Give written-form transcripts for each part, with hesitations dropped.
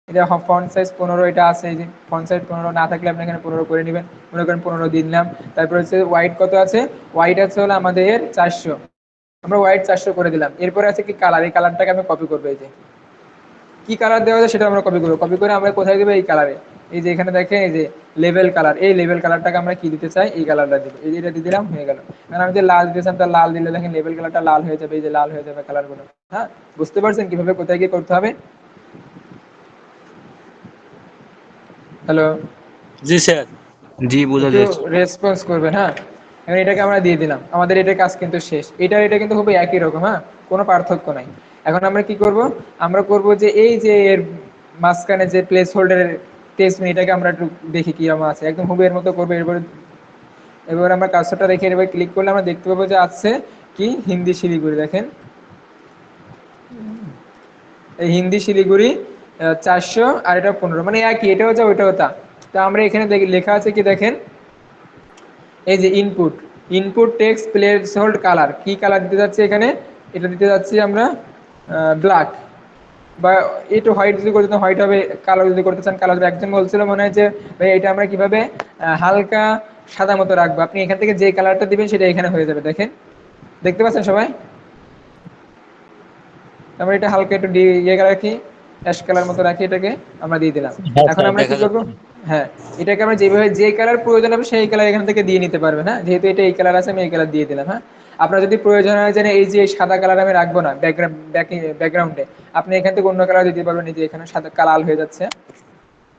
এটা font size 15 এটা আছে, এই যে ফন্ট সাইজ 15 না থাকলে আপনি এখানে 15 করে নেবেন, মনে করেন 15 দিয়ে দিলাম। তারপর হচ্ছে হোয়াইট কত আছে, হোয়াইট আছে হলো আমাদের 400, আমরা হোয়াইট 400 করে দিলাম। এরপরে আছে কি কালার, এই কালারটাকে আমি কপি করবো, এই যে কি কালার দেওয়া যায় সেটা আমরা কপি করবো, কপি করে আমরা কোথায় দেবো, এই কালারে। এই যে এখানে দেখেন এই যে লেভেল কালার, এই লেভেল কালারটাকে আমরা কি দিতে চাই, এই কালারটা দিব, এই যে এটা দিয়ে দিলাম, হয়ে গেল। কারণ আমি যে লাল দিতেছিলাম তার লাল দিলে দেখেন লেভেল কালারটা লাল হয়ে যাবে, এই যে লাল হয়ে যাবে কালারগুলো। হ্যাঁ, বুঝতে পারছেন কিভাবে কোথায় গিয়ে করতে হবে? হ্যালো, জি স্যার। জি, বোঝা একটু যাচ্ছে। রেসপন্স করবেন। হ্যাঁ, এখন এটাকে আমরা দিয়ে দিলাম, আমাদের এটার কাজ কিন্তু শেষ। এটা কিন্তু খুবই একই রকম, হ্যাঁ, কোনো পার্থক্য নাই। এখন আমরা কি করব, আমরা করব যে এই যে এর মাঝখানে যে প্লেস হোল্ডারের টেক্সট, এটাকে আমরা একটু দেখি কি রকম আছে, একদম হুবু এর মতো করবো। এরপর এবার আমরা কাজটা রেখে এবার ক্লিক করলে আমরা দেখতে পাবো যে আছে কি হিন্দি শিলিগুড়ি, দেখেন এই হিন্দি শিলিগুড়ি 400 আর এটা 15, মানে একই, এটাও যা ওইটাও তা। তা আমরা এখানে লেখা আছে কি দেখেন, এই যে input, input text place hold colour, কি কালার দিতে যাচ্ছে এখানে, এটা দিতে যাচ্ছি আমরা ব্ল্যাক, বা একটু হোয়াইট যদি করতে চান হোয়াইট হবে, কালো যদি করতে চান কালো হবে। একজন বলছিল মনে হয় যে ভাই এটা আমরা কিভাবে হালকা সাদা মতো রাখবো, আপনি এখান থেকে যে কালারটা দিবেন সেটা এখানে হয়ে যাবে, দেখেন দেখতে পাচ্ছেন সবাই। আমরা এটা হালকা একটু ইয়ে রাখি, অ্যাশ কালার মতো রাখি, এটাকে আমরা দিয়ে দিলাম। হ্যাঁ এখন স্যার, আমরা কি দেখা করব, যাচ্ছে। হ্যাঁ, এটাকে আমরা যেভাবে যে কালার প্রয়োজন হবে সেই কালার এখান থেকে দিয়ে নিতে পারবেন। হ্যাঁ, যেহেতু এটা এই কালার আছে আমি এই কালার দিয়ে দিলাম। হ্যাঁ, আপনার যদি প্রয়োজন হয় যে এই যে সাদা কালার আমি রাখবো না ব্যাকগ্রাউন্ডে, আপনি এখান থেকে অন্য কালার দিতে পারবেন, এই যে এখানে সাদা কালার হয়ে যাচ্ছে,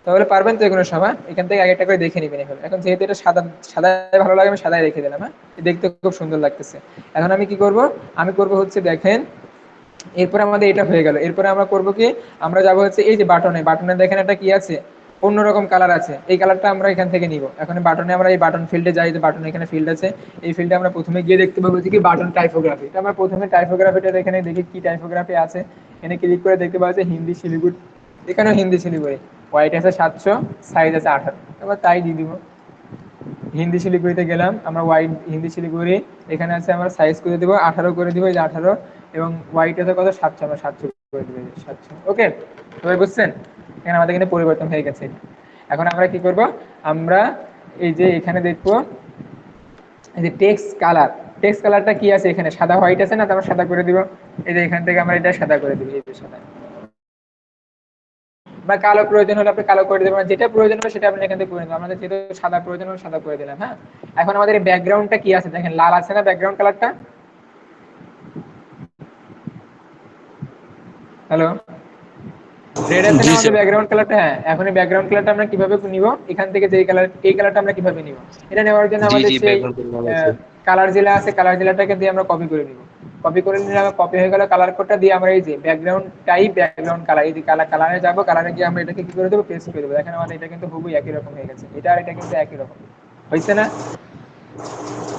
তাহলে পারবেন তো কোনো সময়। এখান থেকে আগে একটা করে দেখে নেবেন। এখন যেহেতু এটা সাদা, সাদায় ভালো লাগে আমি সাদায় রেখে দিলাম। হ্যাঁ, দেখতে খুব সুন্দর লাগতেছে। এখন আমি কি করব, আমি করব হচ্ছে দেখেন, এরপরে আমাদের এটা হয়ে গেল। এরপরে আমরা করব কি, আমরা যাব হচ্ছে এই যে বাটনে, বাটনে দেখেন একটা কি আছে, অন্যরকম কালার আছে, এই কালারটা আমরা এখান থেকে নিব। এখন বাটনে আমরা এই বাটন ফিল্ডে যাই, যে বাটনে এখানে ফিল্ড আছে, এই ফিল্ডে আমরা প্রথমে গিয়ে দেখতে পাবো যে কি বাটন টাইপোগ্রাফি। এটা আমরা প্রথমে টাইপোগ্রাফিটা এখানে দেখি কি টাইপোগ্রাফি আছে, এখানে ক্লিক করে দেখতে পাচ্ছি হিন্দি শিলিগুড়ি, এখানেও হিন্দি শিলিগুড়ি, হোয়াইট আছে 700, সাইজ আছে 18, এবার তাই দিয়ে দিব। হিন্দি শিলিগুড়িতে গেলাম আমরা, হোয়াইট হিন্দি শিলিগুড়ি, এখানে আছে আমরা সাইজ করে দিব 18 করে দিব, এই যে 18, এবং হোয়াইট আছে কত 700, আমরা 700 করে দিব, 700। ওকে, সবাই বুঝছেন? এখানে আমাদের কিন্তু পরিবর্তন হয়ে গেছে। এখন আমরা কি করব, আমরা এই যে এখানে দেখবো এই যে টেক্সট কালার, টেক্সট কালারটা কি আছে এখানে, সাদা হোয়াইট আছে না, তো আমরা সাদা করে দিব। এই যে এখান থেকে আমরা এটা সাদা করে দিব, এই যে সাদা, বা কালো প্রয়োজন হলে আপনি কালো করে দেবেন, যেটা প্রয়োজন হবে সেটা আপনি এখান থেকে করে নেবেন। আমাদের যেহেতু সাদা প্রয়োজন হলে সাদা করে দিলাম। হ্যাঁ, এখন আমাদের এই ব্যাকগ্রাউন্ডটা কি আছে দেখেন, লাল আছে না ব্যাকগ্রাউন্ড কালারটা, হ্যালো, রেড আছে না জি আমাদের স্যার। ব্যাকগ্রাউন্ড কালারটা। হ্যাঁ, এখন এই ব্যাকগ্রাউন্ড কালারটা আমরা কিভাবে নিব, এখান থেকে যে কালার, এই কালারটা আমরা কিভাবে নিব, এটা নেওয়ার জন্য জি, আমাদের জি, সেই ব্যাকগ্রাউন্ড ভালো আছে। কালার জেলা আছে, কালার জেলাটাকে দিয়ে আমরা কপি করে নিব। কপি করে নিলে কপি হয়ে গেল, কালার কোডটা দিয়ে আমরা এই যে ব্যাকগ্রাউন্ড টাইপ ব্যাকগ্রাউন্ড কালার, এই যে কালারে যাবো, কালারে গিয়ে আমরা এটাকে কি করে দেবো, পেস্ট করে দেবো। দেখেন আমাদের এটা কিন্তু খুবই একই রকম হয়ে গেছে, এটা আর এটা কিন্তু একই রকম হয়েছে না?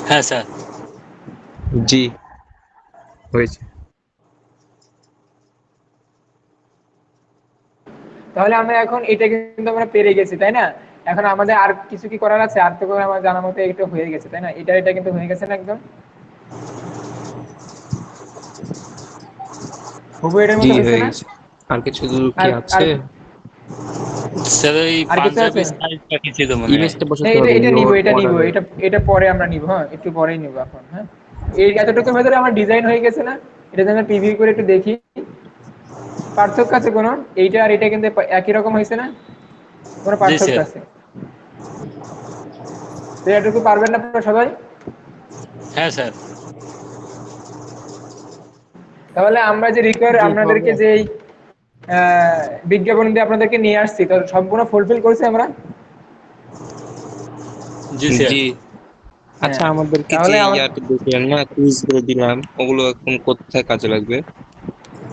হ্যাঁ স্যার। জি, হয়েছে। তাহলে আমরা এখন এটা কিন্তু আমরা পেরে গেছি, তাই না? এখন আমাদের আর কিছু কি করার আছে? আর তো করে আমার জানার মতো এটা হয়ে গেছে, তাই না? এটা কিন্তু হয়ে গেছে না একদম হুবু এটার জি, মতো হয়েছে হয়ে না? গেছে। আর কিছু কি আর আর আছে? স্যার এই আর কিছু আছে? পাঞ্জাবি স্টাইলটা কি ছিল মনে হয়। ইমেজটা হ্যাঁ, বসাতে এটা হবে, এটা নিব, ইওর এটা নিব, অর্ডারে। এটা এটা পরে আমরা নিব। হ্যাঁ, একটু পরেই নিব এখন। হ্যাঁ, এই এতটুকুর ভেতরে আমার ডিজাইন হয়ে গেছে না? এটা যেন প্রিভিউ করে একটু দেখি, পার্থক্য আছে কোনো? এইটা আর এটা কিন্তু একই রকম হয়েছে না? কোনো জি পার্থক্য স্যার। আছে? তো এটুকু পারবেন না আপনারা সবাই? হ্যাঁ স্যার। তাহলে আমরা যে জি, হবে। আপনাদেরকে যে বিজ্ঞাপন দিয়ে আপনাদেরকে নিয়ে আসছি, তো সম্পূর্ণ ফুলফিল করছি আমরা? জি স্যার। জি। আচ্ছা, হ্যাঁ, আমাদেরকে যে তাহলে আমার ইয়াটা দিলেন না, কুইজ গুলো দিলাম, ওগুলো এখন কোথায় কাজে লাগবে?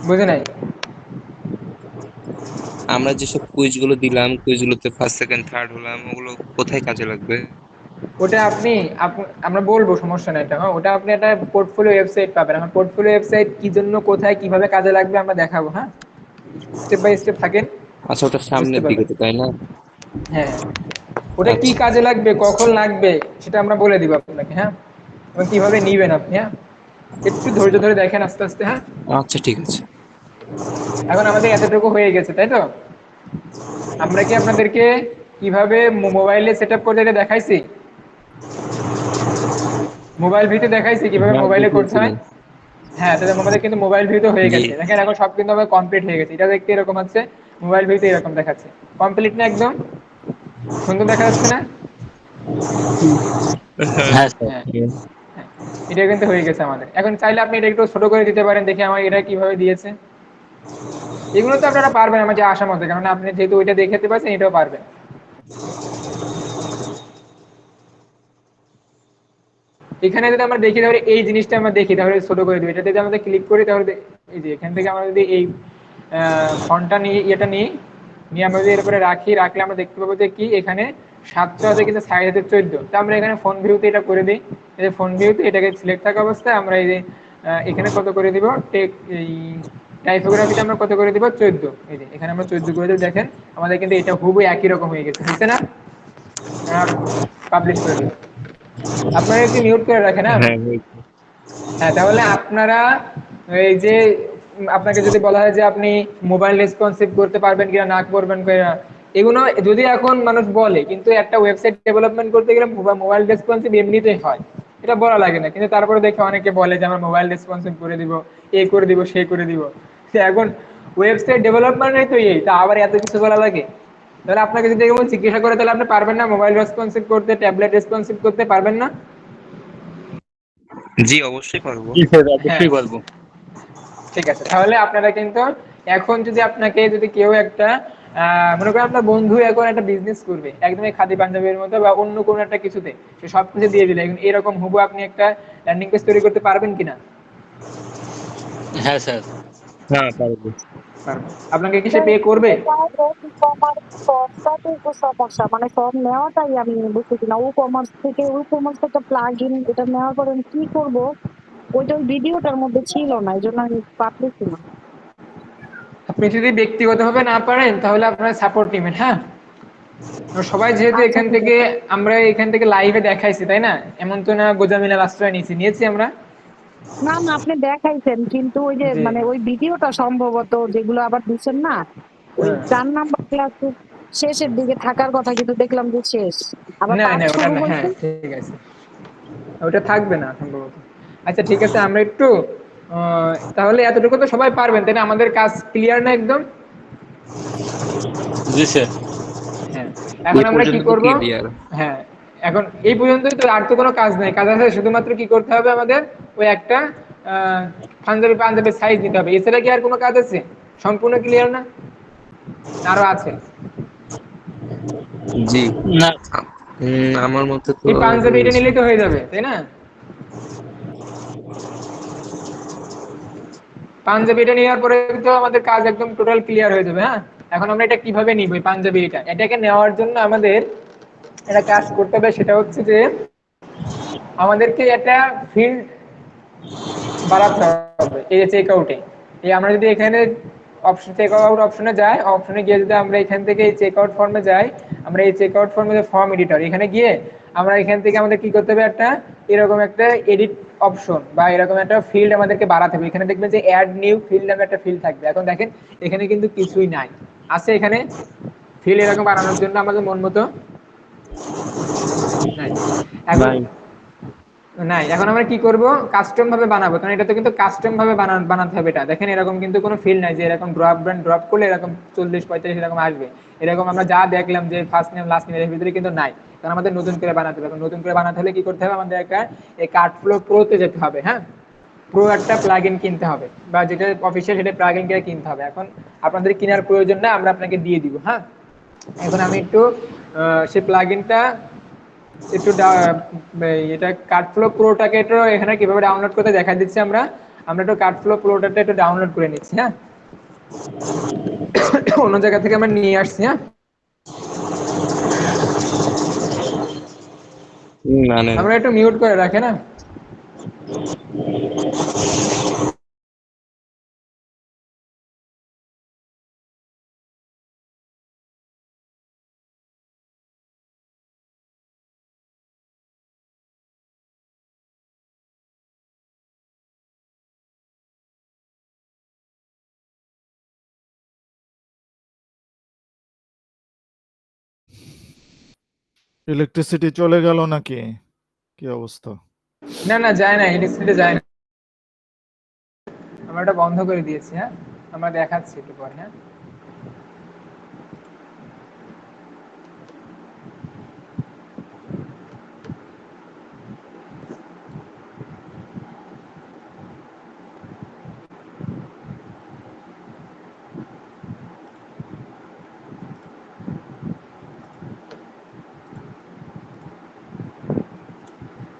বুঝে নাই। আমরা যেসব কুইজ গুলো দিলাম, কুইজ গুলোতে ফার্স্ট সেকেন্ড থার্ড হলাম, ওগুলো কোথায় কাজে লাগবে? ওটা আপনি আমরা বলবো, সমস্যা নাই এটা। হ্যাঁ, ওটা আপনি একটা পোর্টফোলিও ওয়েবসাইট পাবেন। আমার পোর্টফোলিও ওয়েবসাইট কি জন্য, কোথায়, কিভাবে কাজে লাগবে আমরা দেখাবো। হ্যাঁ, স্টেপ বাই স্টেপ থাকেন, আচ্ছা, ওটা বুঝতে সামনের দিকে পারবেন। তো, তাই না? হ্যাঁ, ওটা কি আচ্ছা, কাজে লাগবে, কখন লাগবে, সেটা আমরা বলে দিব আপনাকে। হ্যাঁ, এবং কিভাবে নিবেন আপনি। হ্যাঁ, একটু ধৈর্য ধরে দেখেন আস্তে আস্তে। হ্যাঁ, আচ্ছা, ঠিক আছে। এখন আমাদের এতটুকু হয়ে গেছে, তাই তো? আমরা কি আপনাদেরকে কিভাবে মোবাইলে সেট আপ করতে এটা দেখাইছি? মোবাইল ভিউতে দেখাইছি কিভাবে হ্যাঁ, মোবাইলে করতে হয়? দেখিয়েছিলেন। হ্যাঁ, তাহলে আমাদের কিন্তু মোবাইল ভিউতে হয়ে জি। গেছে। দেখেন এখন সব কিন্তু আমার কমপ্লিট হয়ে গেছে। এটা দেখতে এরকম আছে, মোবাইল ভিউতে এরকম দেখাচ্ছে। কমপ্লিট না একদম? সুন্দর দেখা যাচ্ছে না? হ্যাঁ। হ্যাঁ স্যার। হ্যাঁ, হ্যাঁ। এটা কিন্তু হয়ে গেছে আমাদের। এখন চাইলে আপনি এটা একটু ছোট করে দিতে পারেন, দেখি আমার এটা কিভাবে দিয়েছে। এগুলো তো আপনারা পারবেন আমার যে আশা মতে, কারণ আপনি যেহেতু ওইটা দেখতে পাচ্ছেন এটাও পারবেন। এখানে যদি আমরা দেখি তাহলে এই জিনিসটা আমরা দেখি তাহলে ছোট করে দিই, এটা যদি আমরা ক্লিক করি তাহলে এই যে এখান থেকে আমরা যদি এই ফন্টটা নিয়ে এটা নিই, নিয়ে আমরা যদি এরপরে রাখলে আমরা দেখতে পাবো যে কি এখানে 700 আছে কিন্তু সাইজ আছে 14। তো আমরা এখানে ফোন ভিউতে এটা করে দিই। এই যে ফোন ভিউতে এটাকে সিলেক্ট থাকা অবস্থায় আমরা এই যে এখানে কত করে দিব, এই টাইপোগ্রাফিতে আমরা কত করে দিব 14। এই যে এখানে আমরা 14 করে দিই, দেখেন আমাদের কিন্তু এটা হুবই একই রকম হয়ে গেছে, হয়েছে না? পাবলিশ করে দিই। আপনারা একটু মিউট করে রাখেন, হ্যাঁ। হ্যাঁ, হয়েছে। হ্যাঁ, তাহলে আপনারা এই যে আপনাকে যদি বলা হয় যে আপনি মোবাইল রেসপন্সিভ করতে পারবেন কিনা না করবেন কিনা, এগুলো যদি এখন মানুষ বলে, কিন্তু একটা ওয়েবসাইট ডেভেলপমেন্ট করতে গেলে মোবাইল রেসপন্সিভ এমনিতেই হয়, এটা বলা লাগে না। কিন্তু তারপরে দেখে অনেকে বলে যে আমার মোবাইল রেসপন্সিভ করে দিব, এই করে দিব, সেই করে দিব। এখন ওয়েবসাইট ডেভেলপমেন্টই তো তা আবার এত কিছু বলা লাগে? তাহলে আপনাকে যদি এরকম জিজ্ঞাসা করে তাহলে আপনি পারবেন না মোবাইল রেসপন্সিভ করতে, ট্যাবলেট রেসপন্সিভ করতে পারবেন না? জি, অবশ্যই পারবো। জি স্যার, হ্যাঁ, অবশ্যই পারবো। ঠিক আছে। তাহলে আপনারা কিন্তু এখন যদি আপনাকে যদি কেউ একটা মনে করেন আপনার বন্ধু এখন একটা বিজনেস করবে একদমই খাদি পাঞ্জাবির মতো বা অন্য কোনো একটা কিছুতে, সে সব কিছু দিয়ে দিলে এখন এরকম হুবু আপনি একটা ল্যান্ডিং পেজ তৈরি করতে পারবেন কিনা? হ্যাঁ স্যার। হ্যাঁ, পারবো। পারবেন। আপনাকে কি সে স্যার পে করবে? এখানে ই-কমার্স ফর্মটাতে একটু সমস্যা, মানে ফর্ম নেওয়াটাই আমি বুঝতেছি না। ই-কমার্স থেকে প্লাগ ইন এটা নেওয়ার পরে আমি কি করবো, ওইটা ওই ভিডিওটার মধ্যে ছিল না, এই জন্য আমি পারতেছি না। আপনি যদি ব্যক্তিগতভাবে না পারেন তাহলে আপনারা সাপোর্ট নেবেন, হ্যাঁ। সবাই যেহেতু আচ্ছা এখান ঠিক থেকে, আছে। আমরা এখান থেকে লাইভে দেখাইছি তাই না, এমন তো না গোজামিলার আশ্রয় নিয়েছি আমরা। না না, আপনি দেখাইছেন, কিন্তু ওই যে জি। মানে ওই ভিডিওটা সম্ভবত যেগুলো আবার দিচ্ছেন না, ওই হ্যাঁ। 4 নাম্বার ক্লাসের শেষের দিকে থাকার কথা, কিন্তু দেখলাম যে শেষ, আবার না পাঠ না ওটা শুরু না, হ্যাঁ হয়েছে। ঠিক আছে, ওটা থাকবে না সম্ভবত। আচ্ছা ঠিক আছে, আমরা একটু তাহলে এতটুকু তো সবাই পারবেন তাই না? আমাদের কাজ ক্লিয়ার না একদম? জি স্যার। হ্যাঁ। এখন এই আমরা কি পর্যন্ত তো করব? ক্লিয়ার। হ্যাঁ, এখন এই পর্যন্তই তো, আর তো কোনো কাজ নাই। কাজ আছে শুধুমাত্র কি করতে হবে আমাদের, ওই একটা পাঞ্জাবির সাইজ নিতে হবে, এছাড়া কি আর কোনো কাজ আছে? সম্পূর্ণ ক্লিয়ার না, আরো আছে? জি। না। আমার মতে তো এই পাঞ্জাবি এটা রয়েছে। নিলেই তো হয়ে যাবে তাই না? পাঞ্জাবি এটা নেওয়ার পরে তো আমাদের কাজ একদম টোটাল ক্লিয়ার হয়ে যাবে, হ্যাঁ। এখন আমরা এটা কিভাবে নিব এই পাঞ্জাবি, এটাকে নেওয়ার জন্য আমাদের একটা কাজ করতে হবে, সেটা হচ্ছে যে আমাদেরকে একটা ফিল্ড বাড়াতে হবে এই চেক আউটে। এই আমরা যদি এখানে অপশন চেক আউট অপশনে যাই, অপশনে গিয়ে যদি আমরা এখান থেকে এই চেক আউট ফর্মে যাই, আমরা এই চেক আউট ফর্মে ফর্ম এডিটর এখানে গিয়ে আমরা এখান থেকে আমাদের কি করতে হবে, একটা এরকম একটা এডিট অপশন বা এরকম একটা ফিল্ড আমাদেরকে বাড়াতে হবে। এখানে দেখবেন যে অ্যাড নিউ ফিল্ড নামে একটা ফিল্ড থাকবে। এখন দেখেন এখানে কিন্তু কিছুই নাই, আছে এখানে ফিল্ড এরকম বানানোর জন্য আমাদের মন মতো নাই। এখন নাই। নাই, এখন আমরা কি করব, কাস্টম ভাবে বানাবো, কারণ এটা তো কিন্তু কাস্টম ভাবে বানাতে হবে। এটা দেখেন এরকম কিন্তু কোনো ফিল নাই যে এরকম ড্রপ করলে এরকম 40 45 এরকম আসবে। এরকম আমরা যা দেখলাম যে ফার্স্ট নেম লাস্ট নেম এর ভিতরে কিন্তু নাই, কারণ আমাদের নতুন করে বানাতে হবে। নতুন করে বানাতে হলে কি করতে হবে, আমাদের একটা এই কার্ডফ্লো প্রোতে যেতে হবে, হ্যাঁ। প্রো একটা প্লাগইন কিনতে হবে, বা যেটা অফিসিয়াল সেটা প্লাগইন করে কিনতে হবে। এখন আপনাদের কেনার প্রয়োজন না, আমরা আপনাকে দিয়ে দিব, হ্যাঁ। এখন আমি একটু সেই প্লাগইনটা একটু এটা কার্ডফ্লো প্রোটাকে একটু এখানে কিভাবে ডাউনলোড করতে দেখা দিচ্ছি। আমরা আমরা একটু কার্ডফ্লো প্রোটাটা একটু ডাউনলোড করে নিচ্ছি, হ্যাঁ। অন্য জায়গা থেকে আমরা নিয়ে আসছি, হ্যাঁ। না, নেন। আমরা একটু মিউট করে রাখে না। ইলেকট্রিসিটি চলে গেল নাকি? কি অবস্থা? না না, যায় না, ইলেকট্রিসিটি যায় না, আমরা এটা বন্ধ করে দিয়েছি। হ্যাঁ, আমরা দেখাচ্ছি একটু পরে। হ্যাঁ,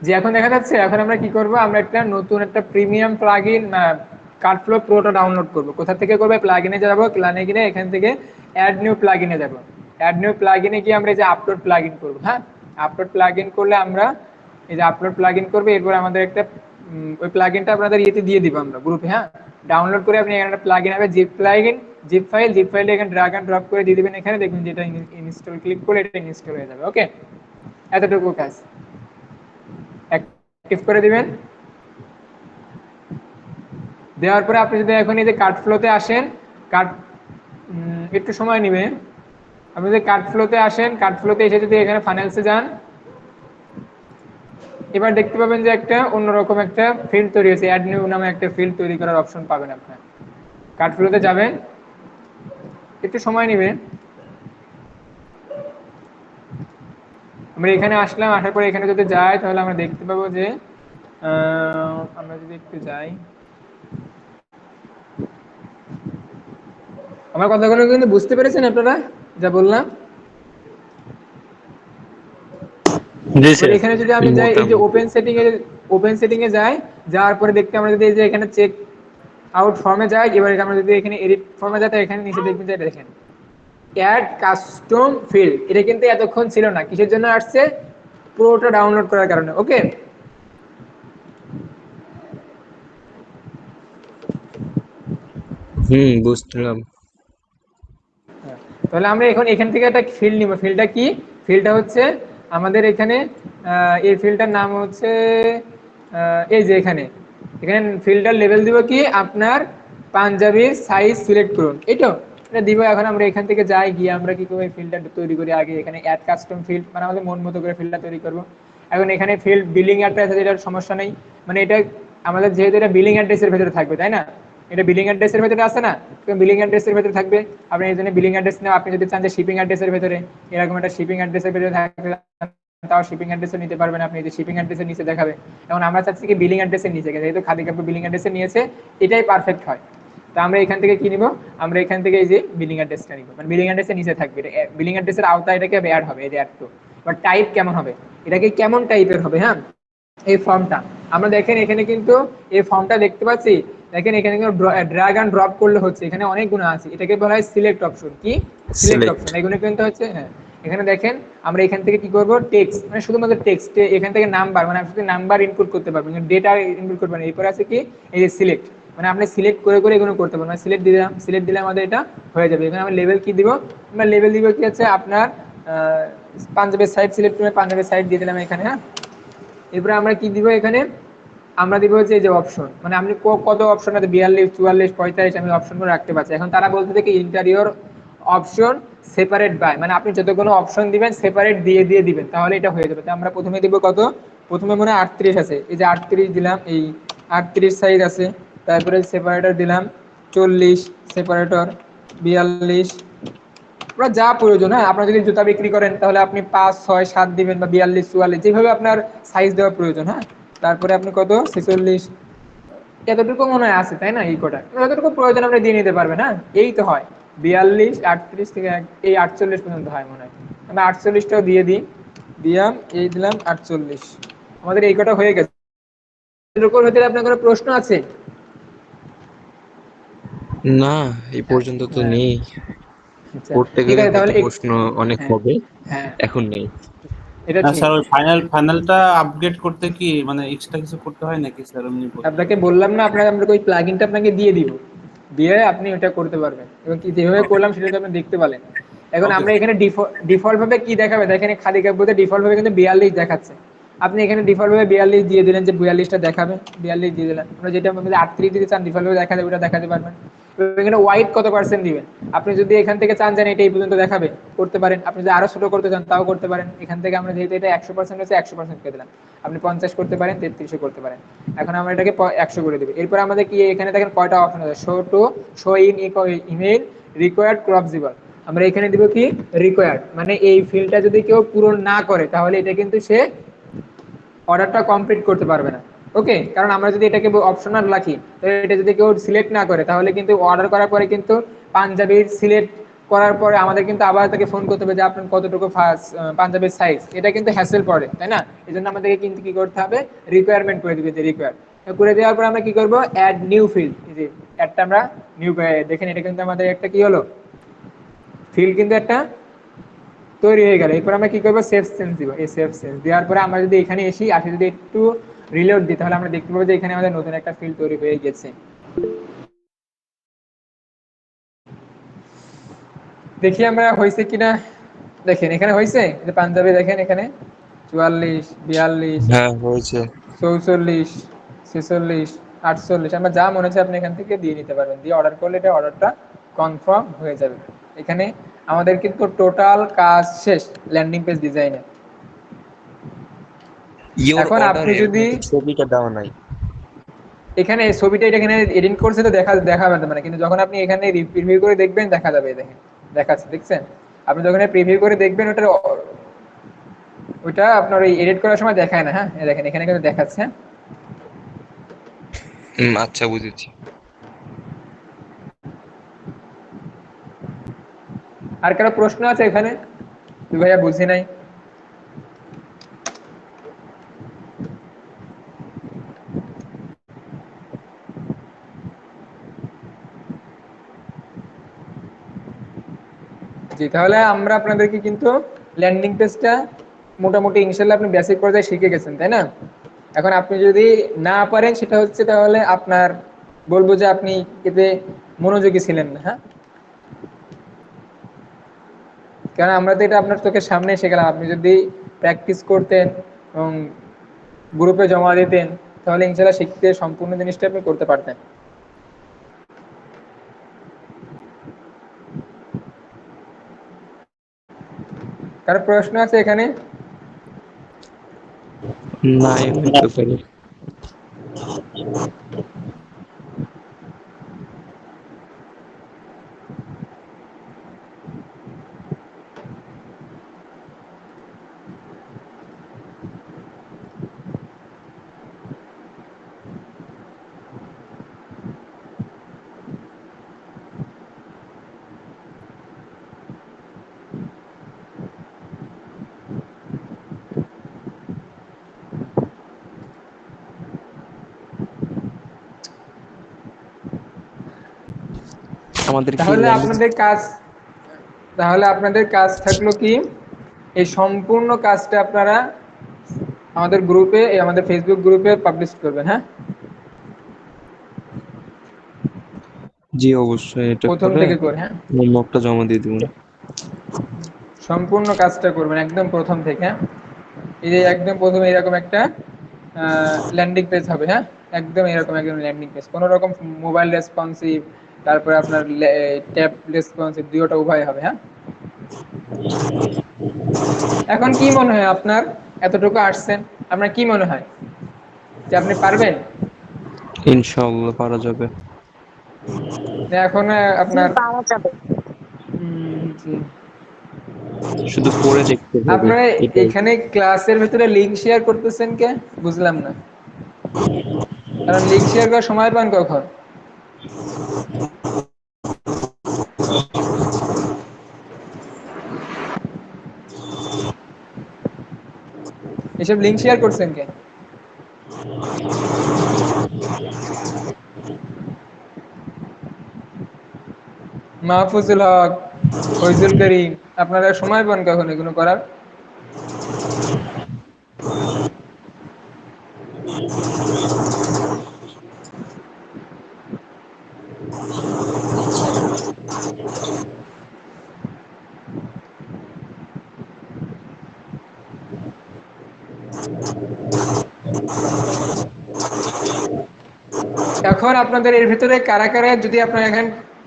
যে এখন দেখা যাচ্ছে। এখন আমরা কি করব, আমরা একটা নতুন একটা প্রিমিয়াম প্লাগইন কার্ডফ্লো প্রোটা ডাউনলোড করব। কোথা থেকে করবে? প্লাগইনে যাব, প্লাগইনে এখান থেকে অ্যাড নিউ প্লাগইনে যাব। অ্যাড নিউ প্লাগইনে গিয়ে আমরা এই যে আপলোড প্লাগইন করব। হ্যাঁ, আপলোড প্লাগইন করলে আমরা এই যে আপলোড প্লাগইন করবে, এরপর আমাদের একটা ওই প্লাগইনটা আপনাদের ইয়েতে দিয়ে দিব আমরা গ্রুপে। হ্যাঁ, ডাউনলোড করে আপনি এখানে একটা প্লাগইন হবে, জিপ প্লাগইন, জিপ ফাইলটা এখানে ড্র্যাগ এন্ড ড্রপ করে দিয়ে দিবেন এখানে, দেখবেন যেটা ইনস্টল ক্লিক করে এটা ইনস্টল হয়ে যাবে। ওকে, এতটুকু কাজ। অ্যাক্টিভ করে দিবেন। দেওয়ার পরে আপনি যদি এখন এই যে কার্ড ফ্লোতে আসেন, কার্ড একটু সময় নেবে। আপনি যদি কার্ড ফ্লোতে আসেন, কার্ড ফ্লোতে এসে যদি এখানে ফাইন্যান্সে যান, এবার দেখতে পাবেন যে একটা অন্যরকম একটা ফিল্ড তৈরি হয়েছে, অ্যাড নিউ নামে একটা ফিল্ড তৈরি করার অপশন পাবেন আপনার। কার্ড ফ্লোতে যাবেন, একটু সময় নেবে। আমরা এখানে আসলাম, আসার পরে এখানে যদি যাই তাহলে আমরা দেখতে পাবো যে আমরা যদি একটু যাই, আমার কথাগুলো কিন্তু বুঝতে পেরেছেন আপনারা যা বললাম? জি স্যার। এখানে যদি আমি যাই, এই যে ওপেন সেটিং এ যাই, যাওয়ার পরে দেখতে আমরা যদি এই যে এখানে চেক আউট ফর্মে যাই, এবার আমরা যদি এখানে এডিট ফর্মে যাই, এখানে নিচে দেখবেন যে দেখেন অ্যাড কাস্টম ফিল্ড, এটা কিন্তু এতক্ষণ ছিল না। কিসের জন্য আসছে? প্রোটা ডাউনলোড করার কারণে। ওকে, বুঝলাম। তাহলে আমরা এখন এখান থেকে একটা ফিল্ড নিব। ফিল্ডটা কি? ফিল্ডটা হচ্ছে আমাদের এখানে এই ফিল্ডটার নাম হচ্ছে এই যে এখানে এখানে ফিল্ডটার লেভেল দিব কি, আপনার পাঞ্জাবির সাইজ সিলেক্ট করুন, এইটা এটা দিব। এখন আমরা এখান থেকে যাই, গিয়ে আমরা কি করবো, ফিল্ডটা তৈরি করি আগে। এখানে অ্যাড কাস্টম ফিল্ড, মানে আমাদের মন মতো করে ফিল্ডটা তৈরি করব। এখন এখানে ফিল্ড বিলিং অ্যাড্রেস আছে, এটার সমস্যা নেই, মানে এটা আমাদের যেহেতু এটা বিলিং অ্যাড্রেসের ভেতরে থাকবে, তাই না? এটা বিলিং অ্যাড্রেসের ভেতরে আছে না, বিলিং অ্যাড্রেসের ভেতরে থাকবে। আপনি এই জন্য বিলিং অ্যাড্রেস নেন। আপনি যদি চান যে শিপিং অ্যাড্রেসের ভেতরে, এরকম একটা শিপিং অ্যাড্রেসের ভেতরে থাকবে, তাও শিপিং অ্যাড্রেসও নিতে পারবেন আপনি, যে শিপিং অ্যাড্রেসের নিচে দেখাবে। এখন আমরা চাচ্ছি কি বিলিং অ্যাড্রেসের নিচে, যেহেতু খাদি কাপড় বিলিং অ্যাড্রেসে নিয়েছে, এটাই পারফেক্ট হয়। তো আমরা এখান থেকে কি নিব, আমরা এখান থেকে এই যে বিলিং অ্যাড্রেসটা নিব, মানে বিলিং অ্যাড্রেসের নিচে থাকবে, বিলিং অ্যাড্রেসের আওতায় এটাকে অ্যাড হবে, এই যে অ্যাড টু। এবার টাইপ কেমন হবে, এটাকে কেমন টাইপের হবে? হ্যাঁ, এই ফর্মটা আমরা দেখেন এখানে কিন্তু এই ফর্মটা দেখতে পাচ্ছি। দেখেন এখানে কিন্তু ড্র্যাগ এন্ড ড্রপ করলে হচ্ছে, এখানে অনেকগুলো আছে, এটাকে বলা হয় সিলেক্ট অপশন। কি সিলেক্ট সিলেক্ট। অপশন? এগুলো কিন্তু হচ্ছে, হ্যাঁ, এখানে দেখেন আমরা এখান থেকে কি করব, টেক্সট, মানে শুধুমাত্র টেক্সট, এখান থেকে নাম্বার, মানে আপনি নাম্বার ইনপুট করতে পারবেন, ডেটা ইনপুট করবেন। এরপর আছে কি, এই যে সিলেক্ট, মানে আপনি সিলেক্ট করে করে এগুলো করতে পারবেন। সিলেক্ট দিলাম, সিলেক্ট দিলে আমাদের এটা হয়ে যাবে। এখানে আমরা লেভেল কি দিব, আমরা লেভেল দিব কি হচ্ছে আপনার পাঞ্জাবের সাইড, সিলেক্ট করে পাঞ্জাবের সাইড দিয়ে দিলাম এখানে। হ্যাঁ, এরপরে আমরা কি দিব এখানে, আমরা দিব হচ্ছে এই যে অপশন, মানে আপনি কত অপশন আছে, 42, 44, 45, আমি অপশনগুলো রাখতে পারছি। এখন তারা বলতে থেকে ইন্টারিয়র অপশন সেপারেট বাই, মানে আপনি যতগুলো অপশন দিবেন সেপারেট দিয়ে দিয়ে দিবেন, তাহলে এটা হয়ে যাবে। তো আমরা প্রথমে দিব কত, প্রথমে মনে হয় 38 আছে, এই যে 38 দিলাম, এই 38 সাইজ আছে। তারপরে সেপারেটর দিলাম 40, সেপারেটর 42, আপনার যা প্রয়োজন। হ্যাঁ, আপনার যদি জুতা বিক্রি করেন তাহলে আপনি 5, 6, 7 দিবেন, বা 42, 44, যেভাবে আপনার সাইজ দেওয়া প্রয়োজন। হ্যাঁ, তারপরে আপনি কত 46, এতটুকু মনে হয় আছে, তাই না? এই কটা যতটুকু প্রয়োজন আপনি দিয়ে নিতে পারবেন। হ্যাঁ, এই তো হয় 42, 38 থেকে এই 48 পর্যন্ত হয় মনে হয়। আমি 48টাও দিয়ে দিই, দিলাম, এই দিলাম 48, আমাদের এই কটা হয়ে গেছে। এর উপর হতে আপনার কোনো প্রশ্ন আছে? না, এই পর্যন্ত তো হ্যাঁ, নেই। আচ্ছা, পড়তে ঠিক গেলে আছে হয়তো তাহলে প্রশ্ন অনেক হ্যাঁ হবে, হ্যাঁ, এখন নেই। এটা না ঠিক। স্যার, ওই ফাইনালটা আপগ্রেড করতে কি মানে এক্সট্রা কিছু করতে হয় নাকি স্যার? এমনি আপনাকে বললাম না, আপনাকে আমরা ওই প্লাগইনটা আপনাকে দিয়ে দিব, দিয়ে আপনি ওটা করতে পারবেন, এবং কি যেভাবে করলাম সেটা তো আপনি দেখতে পেলেন। এখন ওকে। আমরা এখানে ডিফল্ট ভাবে কি দেখাবে, দেখেন খাদি কাব্যতে ডিফল্ট ভাবে কিন্তু 42 দেখাচ্ছে। আপনি এখানে ডিফল্ট ভাবে 42 দিয়ে দিলেন, যে 42টা দেখাবে, 42 দিয়ে দিলেন। আমরা যেটা 38 দিতে চান ডিফল্ট ভাবে দেখাতে, ওটা দেখাতে পারবেন। এখানে হোয়াইট কত পার্সেন্ট দিবেন। আপনি যদি এখান থেকে চান জানেন এটা এই পর্যন্ত দেখাবে, করতে পারেন। আপনি যদি আরো ছোট করতে চান তাও করতে পারেন। এখান থেকে আমরা যেহেতু এটা 100% হচ্ছে 100% করে দিলাম। আপনি 50 করতে পারেন, 33 করতে পারেন। এখন আমরা এটাকে 100 করে দেব। এরপর আমাদের কি এখানে দেখেন কয়টা অপশন আছে, শো ইন ইমেল রিকোয়ার্ড ক্রপজিবল। আমরা এখানে দিব কি রিকোয়ার্ড, মানে এই ফিল্ডটা যদি কেউ পূরণ না করে তাহলে এটা কিন্তু সে অর্ডারটা কমপ্লিট করতে পারবে না। ওকে, কারণ আমরা যদি এটাকে অপশনাল রাখি, তো এটা যদি কেউ সিলেক্ট না করে তাহলে কিন্তু অর্ডার করার পরে কিন্তু পাঞ্জাবির সিলেক্ট করার পরে আমাদের কিন্তু আবার তাকে ফোন করতে হবে যে আপনার কতটুকু পাঞ্জাবির সাইজ, এটা কিন্তু হ্যাসেল পড়ে, তাই না? এই জন্য আমাদেরকে কিন্তু কি করতে হবে, রিকোয়ারমেন্ট করে দিবে যে রিকোয়ার করে দেওয়ার পর আমরা কি করবো, অ্যাড নিউ ফিল্ড। এই যে অ্যাডটা আমরা নিউ, দেখেন এটা কিন্তু আমাদের একটা কি হলো, ফিল্ড কিন্তু একটা তৈরি হয়ে গেল। এরপর আমরা কি করবো, সেভ চেঞ্জ দিব। এই সেভ চেঞ্জ দেওয়ার পরে আমরা যদি এখানে এসি আসে যদি একটু রিলোড দিই তাহলে আমরা দেখতে পাবো যে এখানে আমাদের নতুন একটা ফিল্ড তৈরি হয়ে গেছে। দেখি আমরা হয়েছে কিনা। দেখেন এখানে হয়েছে, যে পাঞ্জাবি দেখেন এখানে 44, 42, হ্যাঁ হয়েছে। 44, 46, 48, আমরা যা মনে হচ্ছে আপনি এখান থেকে দিয়ে নিতে পারবেন। দিয়ে অর্ডার করলে এটা অর্ডারটা কনফার্ম হয়ে যাবে। এখানে আমাদের কিন্তু টোটাল কাজ শেষ ল্যান্ডিং পেজ ডিজাইনে। ইওর এখন আপনি অর্ডারে যদি ছবিটা দেওয়া নাই। এখানে ছবিটা এটা এখানে এডিট করছে তো দেখাবে না, কিন্তু যখন আপনি এখানে প্রিভিউ করে দেখবেন দেখা যাবে। দেখেন দেখাচ্ছে, দেখছেন? আপনি যখন প্রিভিউ করে দেখবেন ওটা আপনার ওই এডিট করার সময় দেখায় না। হ্যাঁ, দেখেন এখানে কিন্তু দেখাচ্ছে। আচ্ছা বুঝেছি। আর কারো প্রশ্ন আছে এখানে? ভাইয়া বুঝি নাই। জি, তাহলে আমরা আপনাদেরকে কিন্তু ল্যান্ডিং পেজটা মোটামুটি ইনশাল্লাহ আপনি বেসিক পর্যায়ে শিখে গেছেন, তাই না? এখন আপনি যদি না পারেন সেটা হচ্ছে তাহলে আপনার, বলবো যে আপনি এতে মনোযোগী ছিলেন না। হ্যাঁ, কারণ আমরা তো এটা আপনার চোখের সামনে এসে গেলাম। আপনি যদি প্র্যাকটিস করতেন এবং গ্রুপে জমা দিতেন তাহলে ইনশাল্লাহ শিখতে সম্পূর্ণ জিনিসটা আপনি করতে পারতেন। কারো প্রশ্ন আছে এখানে? নাই হইতে পারে। আমাদের কি তাহলে ল্যান্ডিং আপনাদের কাজ, তাহলে আপনাদের কাজ থাকলো কি, এই সম্পূর্ণ কাজটা আপনারা আমাদের গ্রুপে, আমাদের ফেসবুক গ্রুপে পাবলিশ করবেন। হ্যাঁ, জি অবশ্যই এটা প্রথম করে থেকে করে। হ্যাঁ, হোমওয়ার্কটা জমা দিয়ে দিব। সম্পূর্ণ কাজটা করবেন একদম প্রথম থেকে। হ্যাঁ, এই যে একদম প্রথমে এরকম একটা ল্যান্ডিং পেজ হবে। হ্যাঁ, একদম এরকম একদম ল্যান্ডিং পেজ, কোনো রকম মোবাইল রেসপন্সিভ, তারপরে আপনার ট্যাব রেসপন্সিভ, দুটোটা উভয় হবে। হ্যাঁ, এখন কি মনে হয় আপনার, এতটুকু আসছেন, আপনার কি মনে হয় যে আপনি পারবেন? ইনশাআল্লাহ পারা যাবে। এখন জি, আপনার পারা যাবে। জি। শুধু করে দেখতে হবে আপনারা এটাই। এখানে ক্লাসের ভিতরে লিংক শেয়ার করতেছেন কে? বুঝলাম না, কারণ লিংক শেয়ার করার সময় পান কখন? এসব লিংক শেয়ার করছেন কে? মাহফুজুল হক, ফৈজুল করিম, আপনারা সময় পান কখন এগুলো করার? এখন আপনাদের এর ভিতরে কারা কারা, যদি আপনারা এখন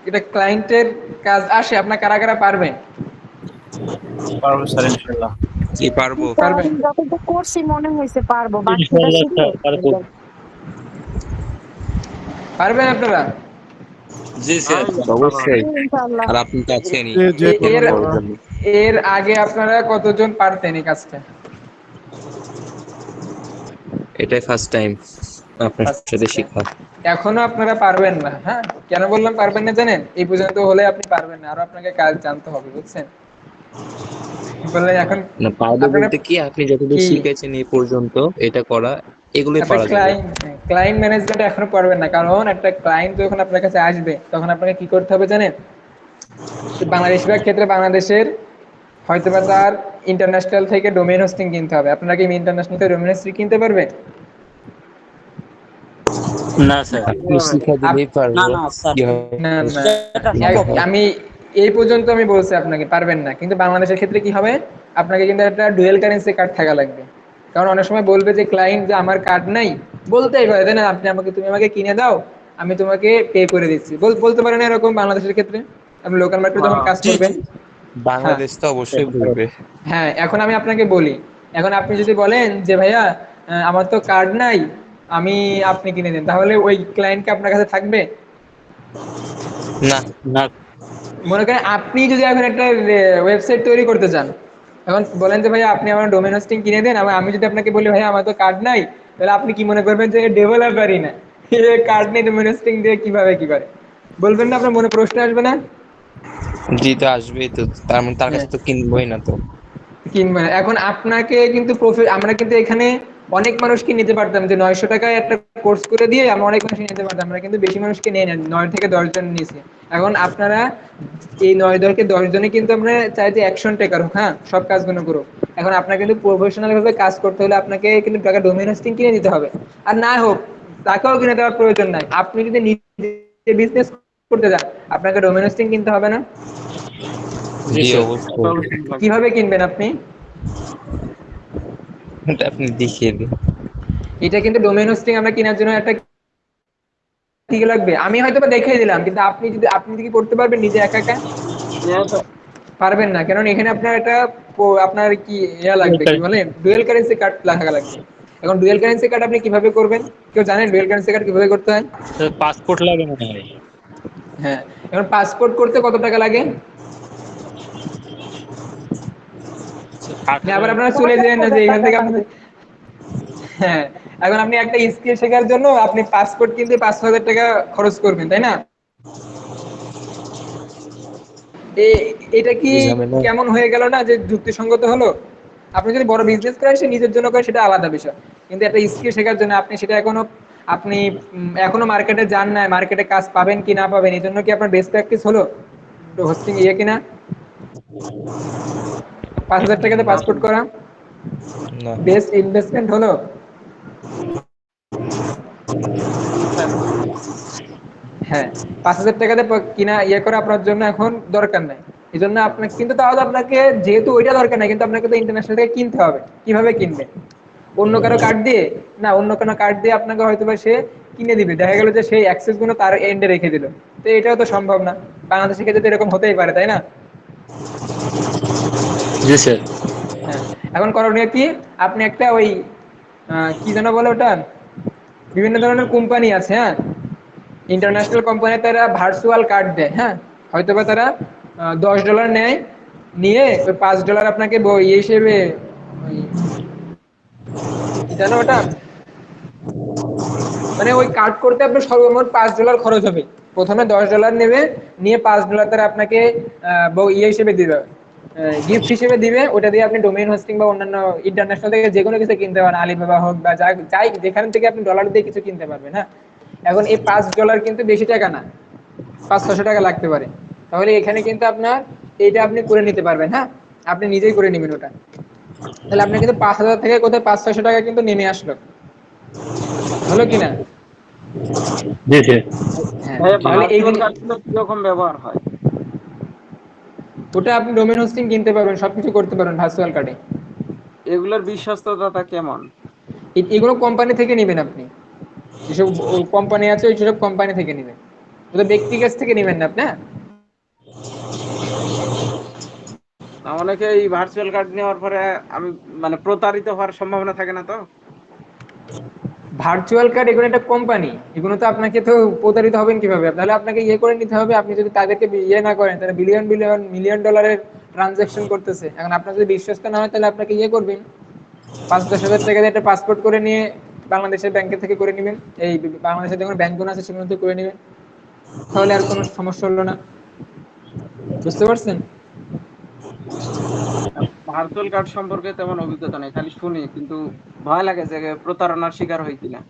এটা ক্লায়েন্টের কাজ আসে, আপনার কারা কারা পারবেন? পারবো স্যার ইনশাল্লাহ। কি পারবো? স্যার পারবেন? আমি যতটুকু করছি মনে হয়েছে পারবো, বাকিটা ইনশাআল্লাহ শিখে পারবো। পারবেন আপনারা? জি স্যার, অবশ্যই। ইনশাআল্লাহ। আর আপনি তো আছেনই। যে কোনো এর ধরনের এর আগে আপনারা কতজন পারতেন এই কাজটা? এটাই ফার্স্ট টাইম আপনার সাথে আচ্ছা, শিখা। এখনো আপনারা পারবেন না, হ্যাঁ? কেন বললাম পারবেন না জানেন? এই পর্যন্ত হলে আপনি পারবেন না, আরো আপনাকে কাজ জানতে হবে, বুঝছেন? বললেন এখন না, পারবো আপনারা বলতে কি, আপনি যতদূর কি শিখেছেন এই পর্যন্ত এটা করা, এগুলোই আপনি পারা যাবে। ক্লায়েন্ট ম্যানেজমেন্ট এখনো পারবেন না, কারণ একটা ক্লায়েন্ট যখন আপনার কাছে আসবে তখন আপনাকে কি করতে হবে জানেন? বাংলাদেশের ক্ষেত্রে বাংলাদেশের হয়তোবা তার ইন্টারন্যাশনাল থেকে ডোমেইন হোস্টিং কিনতে হবে। আপনারা কি ইন্টারন্যাশনাল থেকে ডোমেইন হোস্টিং কিনতে পারবেন? না স্যার। আপনি শিখা আপ- দিলেই পারবো। কি না হবে? না, আমি এই পর্যন্ত আমি বলছি আপনাকে পারবেন না, কিন্তু বাংলাদেশের ক্ষেত্রে কি হবে, আপনাকে কিন্তু একটা ডুয়েল কারেন্সি কার্ড থাকা লাগবে। কারণ অনেক সময় বলবে যে ক্লায়েন্ট যে আমার কার্ড নাই, বলতেই পারে তাই না, তুমি আমাকে কিনে দাও, আমি তোমাকে পে করে দিচ্ছি, বলতে পারে না এরকম বাংলাদেশের ক্ষেত্রে? আপনি লোকাল মার্কেটে যখন কাজ জি করবেন। জি, হ্যাঁ, বাংলাদেশ তো অবশ্যই বলবে। হ্যাঁ, এখন আমি আপনাকে বলি, এখন আপনি যদি বলেন যে ভাইয়া আমার তো কার্ড নাই, আমি আপনি কিনে দেন, তাহলে ওই ক্লায়েন্টকে আপনার কাছে থাকবে? না। না মনে করেন আপনি যদি এখন একটা ওয়েবসাইট তৈরি করতে চান, এখন বলেন যে ভাইয়া আপনি আমার ডোমেন হোস্টিং কিনে দেন, আমি যদি আপনাকে বলি ভাইয়া আমার তো কার্ড নাই, তাহলে আপনি কি মনে করবেন যে ডেভেলপারই না, কার্ড নেই ডোমেন হোস্টিং দিয়ে কিভাবে কি করে, বলবেন না? আপনার মনে প্রশ্ন আসবে না? জি, তো আসবেই তো, তার মানে তার হ্যাঁ, কাছে তো কিনবোই না তো। কিনবেন। এখন আপনাকে কিন্তু প্রফিট, আমরা কিন্তু এখানে অনেক মানুষকে নিতে পারতাম যে 900 টাকায় একটা কোর্স করে দিয়ে আমরা অনেক মানুষকে নিতে পারতাম, আমরা কিন্তু বেশি মানুষকে নিয়ে নেন, 9 থেকে 10 জন নিয়েছি। এখন আপনারা এই 9 থেকে 10 জনে কিন্তু আমরা চাই যে অ্যাকশন টেকার হোক, হ্যাঁ, সব কাজগুলো করুক। এখন আপনাকে কিন্তু প্রফেশনাল ভাবে কাজ করতে হলে আপনাকে কিন্তু টাকা ডোমেইন হোস্টিং কিনে নিতে হবে। আর না হোক, তাকেও কিনে দেওয়ার প্রয়োজন নাই, আপনি যদি নিজে বিজনেস করতে যান আপনাকে ডোমেইন হোস্টিং কিনতে হবে না। জি জি স্যার। অবশ্যই। কিভাবে কিনবেন আপনি? এটা আপনি দেখিয়ে দিন। এটা কিন্তু ডোমেইন হোস্টিং আমরা কেনার জন্য একটা কি লাগবে, আমি হয়তো বা দেখিয়ে দিলাম, কিন্তু আপনি কি করতে পারবেন নিজে একা একা? পারবেন না, কারণ এখানে আপনার একটা আপনার কি ইয়া লাগবে, কি বলে, ডুয়েল কারেন্সি কার্ড লাগা লাগবে। এখন ডুয়েল কারেন্সি কার্ড আপনি কিভাবে করবেন? কেউ জানেন ডুয়েল কারেন্সি কার্ড কিভাবে করতে হয়? পাসপোর্ট লাগে মনে হয়। হ্যাঁ, এখন পাসপোর্ট করতে কত টাকা লাগে? আট মানে আবার হাজার আপনারা চলে যান না যে 50,000 এখান টাকা থেকে লাগে। আপনাদের, হ্যাঁ, এখন আপনি একটা স্কিল শেখার জন্য আপনি পাসপোর্ট কিনতে 5,000 টাকা খরচ করবেন, তাই না? এটা কি কি ঝামেলা। কেমন হয়ে গেল না, যে যুক্তিসঙ্গত হলো? আপনি যদি বড় বিজনেস করেন সে নিজের জন্য করে, সেটা আলাদা বিষয়, কিন্তু একটা স্কিল শেখার জন্য আপনি সেটা আপনি এখনো মার্কেটে যান না, মার্কেটে কাজ পাবেন কি না পাবেন, এই জন্য কি আপনার বেস্ট প্র্যাকটিস হলো হোস্টিং ইয়ে কিনা, 5,000 টাকাতে না পাসপোর্ট করা না। বেস্ট ইনভেস্টমেন্ট হলো? হ্যাঁ, 5,000 টাকাতে কিনা ইয়ে করা আপনার জন্য এখন দরকার নাই। এই জন্য আপনাকে কিন্তু, তাহলে আপনাকে যেহেতু ওইটা দরকার নাই, কিন্তু আপনাকে তো ইন্টারন্যাশনাল থেকে কিনতে হবে। কিভাবে কিনবে? অন্য কারো কার্ড দিয়ে না, অন্য কারো কার্ড দিয়ে আপনাকে হয়তো বা সে কিনে দিবে, দেখা গেল যে সেই অ্যাক্সেস গুলো তার এন্ডে রেখে দিল, তো এটাও তো সম্ভব না। বাংলাদেশের ক্ষেত্রে তো এরকম হতেই পারে, তাই না? জি স্যার। হ্যাঁ, এখন করণীয় কি, আপনি একটা ওই কি যেন বলে ওটা, বিভিন্ন ধরনের কোম্পানি আছে, হ্যাঁ, ইন্টারন্যাশনাল কোম্পানি, তারা ভার্চুয়াল কার্ড দেয়, হ্যাঁ, হয়তোবা তারা $10 নেয়, নিয়ে ওই $5 আপনাকে ইয়ে হিসেবে, ওই কি জানো ওটা, মানে ওই কার্ড করতে আপনার সর্বমোট $5 খরচ হবে। প্রথমে $10 নেবে, নিয়ে $5 তারা আপনাকে ইয়ে হিসেবে দিবে, গিফট হিসেবে দিবে, ওটা দিয়ে আপনি ডোমেইন হোস্টিং বা অন্যান্য ইন্টারন্যাশনাল থেকে যে কোনো কিছু কিনতে পারেন, আলিবাবা হোক বা যাই যেখান থেকে আপনি ডলার দিয়ে কিছু কিনতে পারবেন, হ্যাঁ। এখন এই $5 কিন্তু বেশি টাকা না, 500-600 টাকা লাগতে পারে। তাহলে এখানে কিন্তু আপনার এইটা আপনি করে নিতে পারবেন, হ্যাঁ, আপনি নিজেই করে নেবেন ওটা। তাহলে আপনার কিন্তু 5,000 থেকে কোথায় 500-600 টাকা কিন্তু নেমে আসলো, হলো কিনা? জি স্যার। হ্যাঁ, তাহলে এই জিনিস, কিরকম ব্যবহার হয়? ওটা আপনি ডোমেন হোস্টিং কিনতে পারবেন, সবকিছু করতে পারবেন ভার্চুয়াল কার্ডে। এগুলোর বিশ্বস্ততা কেমন? এগুলো কোম্পানি থেকে নেবেন আপনি, যেসব কোম্পানি আছে ওই সব কোম্পানি থেকে নেবেন। ওটা ব্যক্তির কাছ থেকে নেবেন না আপনি, হ্যাঁ? না, অনেকে এই ভার্চুয়াল কার্ড নেওয়ার পরে আমি মানে প্রতারিত হওয়ার সম্ভাবনা থাকে না তো? ভার্চুয়াল কার্ড এগুলো একটা কোম্পানি, এগুলো তো আপনাকে তো প্রতারিত হবেন কিভাবে? তাহলে আপনাকে ইয়ে করে নিতে হবে, আপনি যদি তাদেরকে ইয়ে না করেন তাহলে বিলিয়ন বিলিয়ন মিলিয়ন ডলারের ট্রানজাকশন করতেছে। এখন আপনার যদি বিশ্বস্ত না হয় তাহলে আপনাকে ইয়ে করবেন, 5-10 হাজার টাকা দিয়ে একটা পাসপোর্ট করে নিয়ে বাংলাদেশের ব্যাংকে থেকে করে নেবেন, এই বাংলাদেশের যখন ব্যাংকগুলো আছে সেগুলো থেকে করে নেবেন, তাহলে আর কোনো সমস্যা হলো না। বুঝতে পারছেন? ভার্চুয়াল কার্ড সম্পর্কে তেমন অভিজ্ঞতা নেই, খালি শুনি, কিন্তু ভয় লাগে যে প্রতারণার শিকার হই কিনা।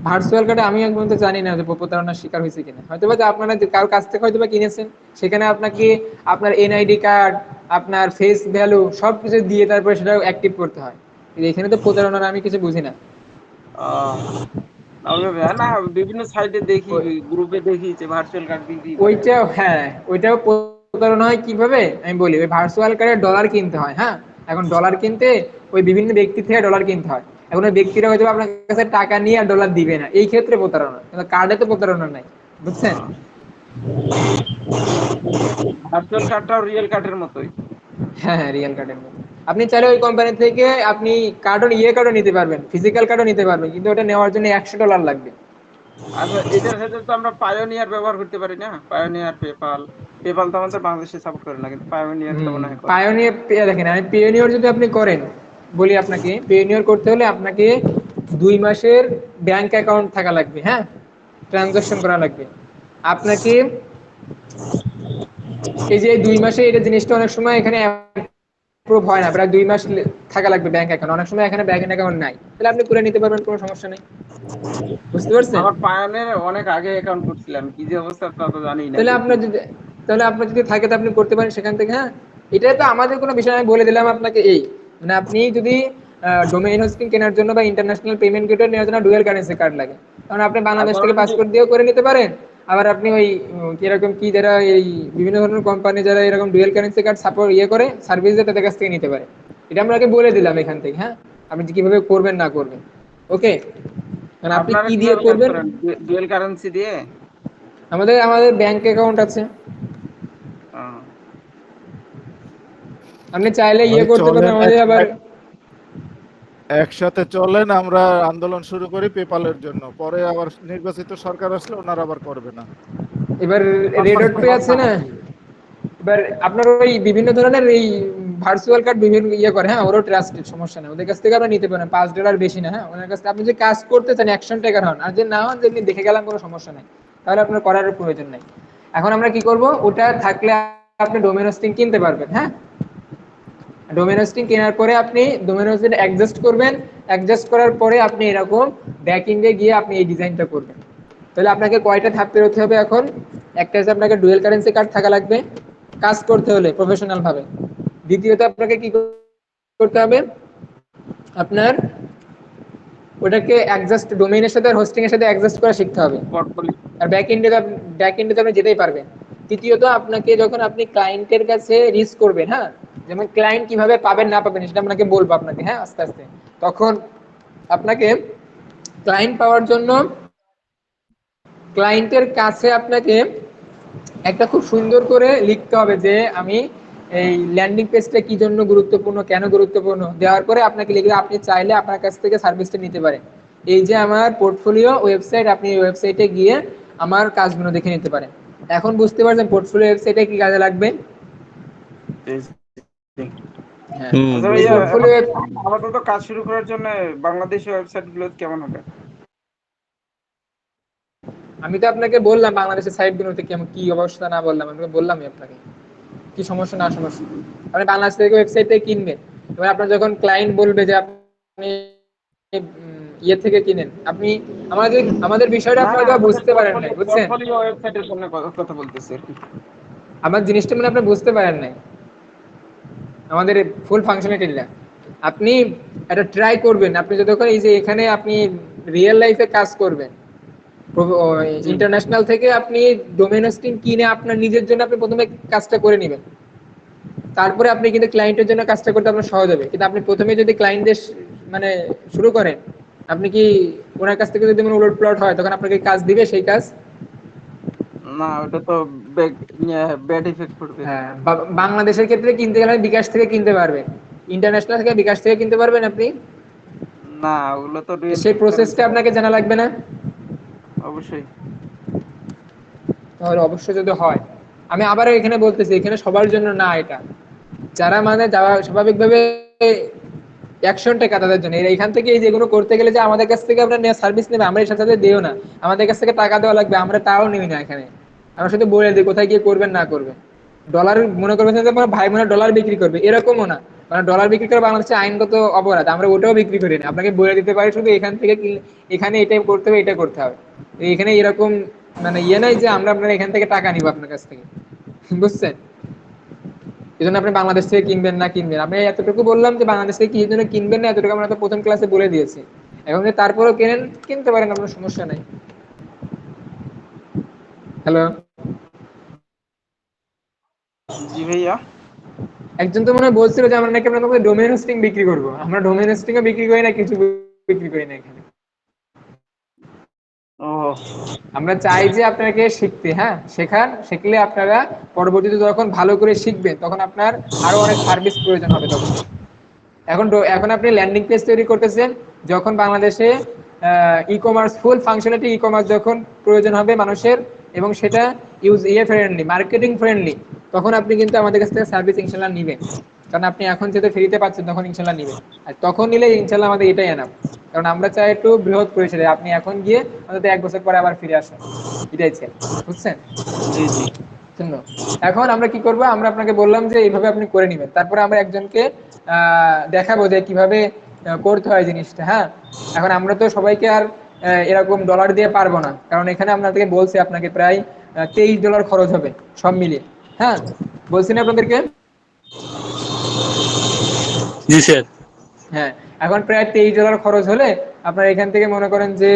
ভার্চুয়াল কার্ডে আমি এখন পর্যন্ত জানি না যে প্রতারণার শিকার হয়েছে কিনা। হয়তো বা আপনারা কারোর কাছ থেকে হয়তো বা কিনেছেন, সেখানে আপনাকে আপনার এনআইডি কার্ড, আপনার ফেস ভ্যালু সবকিছু দিয়ে তারপরে সেটা অ্যাক্টিভ করতে হয়। কিন্তু এখানে তো প্রতারণার আমি কিছু বুঝি না। আহ, ওইভাবে না, বিভিন্ন সাইটে দেখি, ওই- গ্রুপে দেখি যে ভার্চুয়াল কার্ড বিক্রি করে। ওইটাও হ্যাঁ, ওইটাও প্রতারণা হয় কিভাবে আমি বলি। ওই ভার্চুয়াল কার্ডে ডলার কিনতে হয়, হ্যাঁ। এখন ডলার কিনতে ওই বিভিন্ন ব্যক্তি থেকে ডলার কিনতে হয়। এখন ওই ব্যক্তিরা হয়তো আপনার কাছে টাকা নিয়ে আর ডলার দিবে না, এই ক্ষেত্রে প্রতারণা। কিন্তু কার্ডে তো প্রতারণা নাই, বুঝছেন? ভার্চুয়াল কার্ডটাও রিয়েল কার্ডের মতোই। হ্যাঁ হ্যাঁ, রিয়েল কার্ডের মতো। আপনি চাইলে ওই কোম্পানি থেকে আপনি কার্ডও নিতে পারবেন, ফিজিক্যাল কার্ডও নিতে পারবেন, কিন্তু ওটা নেওয়ার জন্য $100 লাগবে। আচ্ছা, এটার সাথে তো আমরা পায়োনিয়ার ব্যবহার করতে পারি না? Pioneer, PayPal. পেপাল তো আমাদের বাংলাদেশে সাপোর্ট করে না, কিন্তু পায়োনিয়ার তো মনে হয় করে। পায়োনিয়ার দেখেন, আমি পিওনিয়র যদি আপনি করেন, বলি আপনাকে, পিওনিয়র করতে হলে আপনাকে 2 মাসের ব্যাংক অ্যাকাউন্ট থাকা লাগবে, হ্যাঁ, ট্রানজাকশন করা লাগবে আপনাকে। এই যে 2 মাসে এটা জিনিসটা অনেক সময় এখানে অ্যাপ্রুভ হয় না, প্রায় 2 মাস থাকা লাগবে ব্যাংক অ্যাকাউন্ট। অনেক সময় এখানে ব্যাংক অ্যাকাউন্ট নাই, তাহলে আপনি করে নিতে পারবেন, কোনো সমস্যা নেই। বুঝতে পারছেন? আমার পায়োনিয়ার অনেক আগে অ্যাকাউন্ট করছিলাম, কি যে অবস্থা তা তো জানি না, তাহলে দেখি। আপনার যদি তাহলে আপনার যদি থাকে তো আপনি করতে পারেন সেখান থেকে, হ্যাঁ। এটা তো আমাদের কোনো বিষয়, আমি বলে দিলাম আপনাকে। এই মানে আপনি যদি ডোমেইন হোস্টিং কেনার জন্য বা ইন্টারন্যাশনাল পেমেন্ট গেটওয়ে নেওয়ার জন্য ডুয়াল কারেন্সি কার্ড লাগে। কারণ আপনি আর বাংলাদেশ থেকে ধরেন যে পাসপোর্ট দিয়েও করে নিতে পারেন, আবার আপনি ওই কিরকম কি যারা এই বিভিন্ন ধরনের কোম্পানি যারা এরকম ডুয়াল কারেন্সি কার্ড সাপোর্ট ইয়ে করে সার্ভিস দেয় তাদের কাছ থেকে নিতে পারে। এটা আমরা আগে বলে দিলাম এখান থেকে, হ্যাঁ। আপনি কিভাবে করবেন না করবেন, ওকে। কারণ আপনি আপনারা কি দিয়ে কিভাবে কাজ করবেন? করেন? ডুয়েল কারেন্সি দিয়ে? আমাদের আমাদের ব্যাংক অ্যাকাউন্ট আছে, আহ, আপনি চাইলে ভাই ইয়ে করতে পারবেন চলেন আমাদের আবার। একসাথে চলেন, আমরা আন্দোলন শুরু করি পেপালের জন্য, পরে আবার নির্বাচিত সরকার আসলে ওনারা আবার করবে না। এবার রেড পে আছে না, এবার আপনার ওই বিভিন্ন ধরনের এই ভার্চুয়াল কার্ড বিভিন্ন ইয়ে করে, হ্যাঁ, ওরও ট্রাস্টেড, সমস্যা নেই, ওদের কাছ থেকে আপনি নিতে পারেন। $5 বেশি না, হ্যাঁ, ওনার কাছ থেকে আপনি যে কাজ করতে চান অ্যাকশন টেকার হন, আর যে না হন যেমনি দেখে গেলাম, কোনো সমস্যা নেই, তাহলে আপনার করার প্রয়োজন নেই। এখন আমরা কি করব, ওটা থাকলে আপনি ডোমেন হোস্টিং কিনতে পারবেন, হ্যাঁ। ডোমেন হোস্টিং কেনার পরে আপনি ডোমেন হোস্টিং অ্যাডজাস্ট করবেন, অ্যাডজাস্ট করার পরে আপনি এরকম ব্যাকএন্ডে গিয়ে আপনি এই ডিজাইনটা করবেন। তাহলে আপনাকে কয়টা ধাপ পেরোতে হবে এখন? একটা হচ্ছে আপনাকে ডুয়েল কারেন্সি কার্ড থাকা লাগবে কাজ করতে হলে প্রফেশনাল ভাবে। দ্বিতীয়ত আপনাকে কি করতে হবে, আপনার ওটাকে অ্যাডজাস্ট ডোমেইনের সাথে আর হোস্টিং এর সাথে অ্যাডজাস্ট করা শিখতে হবে। পোর্টফোলিও। আর ব্যাকএন্ডে তো আপনি যেতেই পারবেন। তৃতীয়ত আপনাকে যখন আপনি ক্লায়েন্টের কাছে রিচ করবেন, হ্যাঁ, যেমন ক্লায়েন্ট কিভাবে পাবেন না পাবেন সেটা আপনাকে বলবো আপনাকে, হ্যাঁ, আস্তে আস্তে। তখন আপনাকে ক্লায়েন্ট পাওয়ার জন্য ক্লায়েন্টের কাছে আপনাকে একটা খুব সুন্দর করে লিখতে হবে যে আমি এই ল্যান্ডিং পেজটা কি জন্য গুরুত্বপূর্ণ, কেন গুরুত্বপূর্ণ, দেওয়ার পরে আপনাকে লিখে আপনি চাইলে আপনার কাছ থেকে সার্ভিসটা নিতে পারেন। এই যে আমার পোর্টফোলিও ওয়েবসাইট, আপনি এই ওয়েবসাইটে গিয়ে আমার কাজগুলো দেখে নিতে পারেন। এখন বুঝতে পারছেন পোর্টফোলিও ওয়েবসাইটে কি কাজে লাগবে? হ্যাঁ, আচ্ছা এই ভাইয়া, পোর্টফোলিও আপাতত কাজ শুরু করার জন্য বাংলাদেশি ওয়েবসাইট গুলো কেমন হবে? আমি তো আপনাকে বললাম বাংলাদেশের সাইটগুলোতে কেমন কি অবস্থা, না বললাম? আমি বললামই আপনাকে কি সমস্যা না সমস্যা। আপনি বাংলাদেশ থেকে ওয়েবসাইট থেকে কিনবেন, এবার আপনার যখন ক্লায়েন্ট বলবে যে আপনি ইয়ে থেকে কিনেন, আপনি আমাদের বিষয়টা না আপনি না, হয়তো আমি বুঝতে পারেন নাই, বুঝছেন? পোর্টফোলিও ওয়েবসাইটের জন্য কথা বলতেছি আর কি। আমার জিনিসটা মানে আপনি বুঝতে পারেন নাই, আমাদের ফুল ফাংশনালিটিটা আপনি এটা ট্রাই করবেন। আপনি যতক্ষণ এই যে এখানে আপনি রিয়েল লাইফে কাজ করবেন, জি। ইন্টারন্যাশনাল থেকে আপনি ডোমেন হোস্টিং কিনে আপনার নিজের জন্য আপনি প্রথমে কাজটা করে নেবেন, তারপরে আপনি কিন্তু ক্লায়েন্টের জন্য কাজটা করতে আপনার সহজ হবে। কিন্তু আপনি প্রথমে যদি ক্লায়েন্টদের মানে শুরু করেন, আপনি কি ওনার কাছ থেকে যদি মনে উলট প্লট হয় তখন আপনাকে কাজ দিবে সেই কাজ? না ওটা তো ব্যাড ইফেক্ট পড়বে। হ্যাঁ, বাংলাদেশের ক্ষেত্রে কিনতে গেলে বিকাশ থেকে কিনতে পারবেন, ইন্টারন্যাশনাল থেকে বিকাশ থেকে কিনতে পারবেন আপনি। না ওগুলো তো তো রিয়েল সেই প্রসেসটা কারেন্সি না। আপনাকে জানা লাগবে না? অবশ্যই। তাহলে অবশ্যই যদি হয়, আমি আবার এখানে বলতেছি, এখানে সবার জন্য না এটা, যারা মানে যারা স্বাভাবিকভাবে অ্যাকশন টাকা তাদের জন্য। এখান থেকে এই যেগুলো করতে গেলে যে আমাদের কাছ থেকে আপনার সার্ভিস নেবে, আমরা এর সাথে সাথে দিও না, আমাদের কাছ থেকে টাকা দেওয়া লাগবে, আমরা তাও নিই না এখানে। আমরা শুধু বলে দিই কোথায় গিয়ে করবেন না করবেন। ডলার মনে করবেন যে আমার ভাই বোনের ডলার বিক্রি করবে, এরকমও না। মানে ডলার বিক্রি করে বাংলাদেশে আইনগত অপরাধ, আমরা ওটাও বিক্রি করি না। আপনাকে বলে দিতে পারি শুধু এখান থেকে এখানে এটাই করতে হবে, এটা করতে হবে। এখানে এরকম মানে ইয়ে নাই যে আমরা আপনার এখান থেকে টাকা নিব আপনার কাছ থেকে, বুঝছেন? এই জন্য আপনি বাংলাদেশ থেকে কিনবেন না কিনবেন, আমি এতটুকু বললাম যে বাংলাদেশ থেকে কি জন্য কিনবেন না, এতটুকু আমরা তো প্রথম ক্লাসে বলে দিয়েছি। এখন যদি তারপরেও কেনেন, কিনতে পারেন, আপনার সমস্যা নাই। হ্যালো, জি ভাইয়া। একজন তো মনে হয় বলছিল যে আমরা নাকি আপনার ডোমেইন হোস্টিং বিক্রি করবো। আমরা ডোমেইন হোস্টিংও বিক্রি করি না, কিছু বিক্রি করি না এখানে। ও আমরা চাই যে আপনাকে শিখতে, হ্যাঁ শেখান, শিখলে আপনারা পরবর্তীতে যখন ভালো করে শিখবেন তখন আপনার আরো অনেক সার্ভিস প্রয়োজন হবে তখন। এখন আপনি ল্যান্ডিং পেজ তৈরি করতেছেন, যখন বাংলাদেশে ই কমার্স ফুল ফাংশনালিটি ই কমার্স যখন প্রয়োজন হবে মানুষের, এবং সেটা ফ্রেন্ডলি, মার্কেটিং ফ্রেন্ডলি, তখন আপনি কিন্তু আমাদের কাছ থেকে সার্ভিস ইনশাল্লাহ নিবেন। কারণ আপনি এখন যেহেতু ফ্রিতে পাচ্ছেন, তখন ইনশাল্লাহ নিবেন। আর তখন নিলে ইনশাল্লাহ আমাদের এটাই এনাফ। কারণ আমরা চাই একটু বৃহৎ পরিসরে আপনি এখন গিয়ে অন্তত 1 বছর পরে আবার ফিরে আসেন, এটাই চাই, বুঝছেন? জি জি। জন্য এখন আমরা কি করব, আমরা আপনাকে বললাম যে এইভাবে আপনি করে নেবেন, তারপরে আমরা একজনকে দেখাবো যে কিভাবে করতে হয় জিনিসটা। হ্যাঁ, এখন আমরা তো সবাইকে আর এরকম ডলার দিয়ে পারবো না, কারণ এখানে আপনাদেরকে বলছি আপনাকে প্রায় $23 খরচ হবে সব মিলিয়ে। হ্যাঁ, বলছি না আপনাদেরকে? জি স্যার। হ্যাঁ, এখন প্রায় $23 খরচ হলে আপনার এখান থেকে মনে করেন যে